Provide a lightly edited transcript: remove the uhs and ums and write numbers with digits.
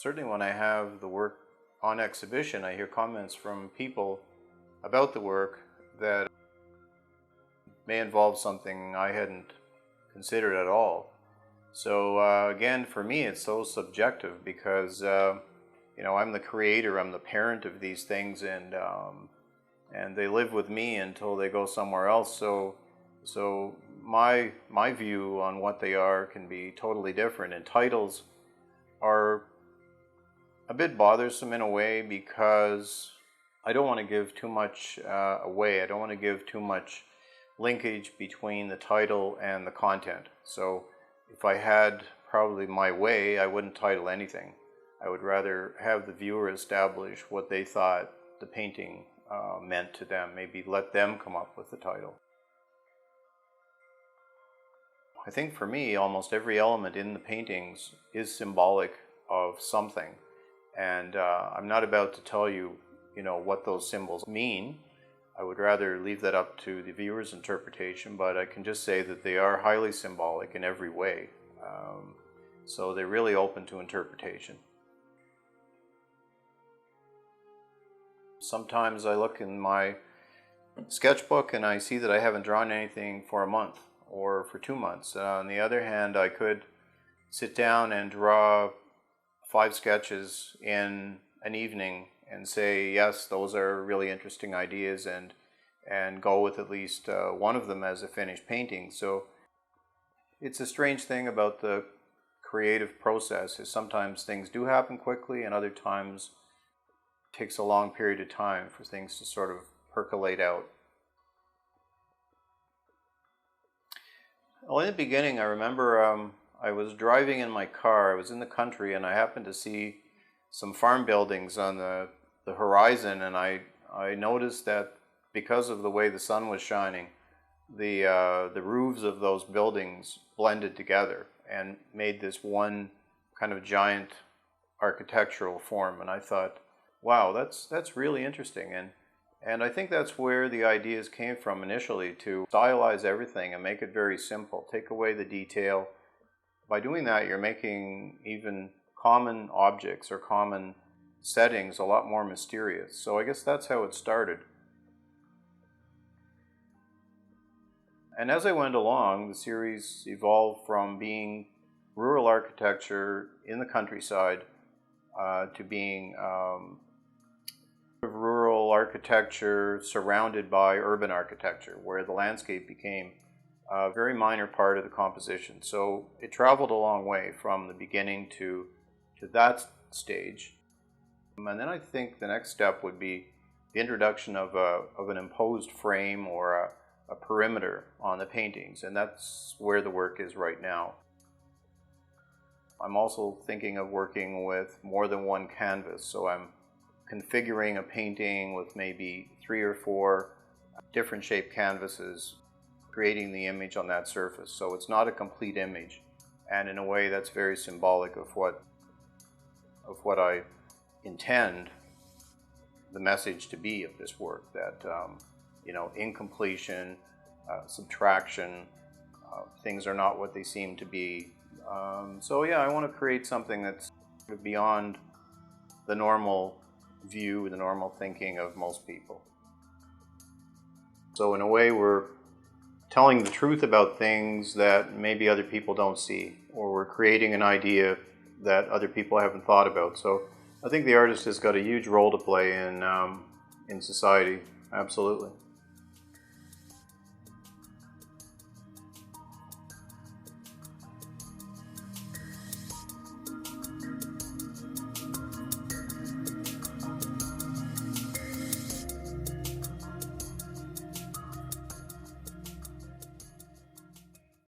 Certainly when I have the work on exhibition, I hear comments from people about the work that may involve something I hadn't considered at all. So again, for me, it's so subjective because I'm the creator, I'm the parent of these things, and they live with me until they go somewhere else. So my view on what they are can be totally different, and titles are a bit bothersome in a way because I don't want to give too much away. I don't want to give too much linkage between the title and the content. So if I had probably my way, I wouldn't title anything. I would rather have the viewer establish what they thought the painting meant to them. Maybe let them come up with the title. I think for me, almost every element in the paintings is symbolic of something. And I'm not about to tell you, what those symbols mean. I would rather leave that up to the viewer's interpretation, but I can just say that they are highly symbolic in every way. So they're really open to interpretation. Sometimes I look in my sketchbook and I see that I haven't drawn anything for a month or for 2 months. On the other hand, I could sit down and draw 5 sketches in an evening and say, yes, those are really interesting ideas, and go with at least one of them as a finished painting. So it's a strange thing about the creative process is sometimes things do happen quickly, and other times it takes a long period of time for things to sort of percolate out. Well, in the beginning, I remember I was driving in my car. I was in the country, and I happened to see some farm buildings on the horizon, and I noticed that because of the way the sun was shining, the roofs of those buildings blended together and made this one kind of giant architectural form. And I thought, wow, that's really interesting. And I think that's where the ideas came from initially, to stylize everything and make it very simple, take away the detail. By doing that, you're making even common objects or common settings a lot more mysterious. So I guess that's how it started. And as I went along, the series evolved from being rural architecture in the countryside to being rural architecture surrounded by urban architecture, where the landscape became a very minor part of the composition. So it traveled a long way from the beginning to that stage. And then I think the next step would be the introduction of an imposed frame or a perimeter on the paintings, and that's where the work is right now. I'm also thinking of working with more than one canvas, so I'm configuring a painting with maybe 3 or 4 different shaped canvases, creating the image on that surface. So it's not a complete image, and in a way that's very symbolic of what I intend the message to be of this work, that incompletion, subtraction, things are not what they seem to be. So yeah, I want to create something that's beyond the normal view, the normal thinking of most people. So in a way, we're telling the truth about things that maybe other people don't see, or we're creating an idea that other people haven't thought about. So I think the artist has got a huge role to play in society, absolutely.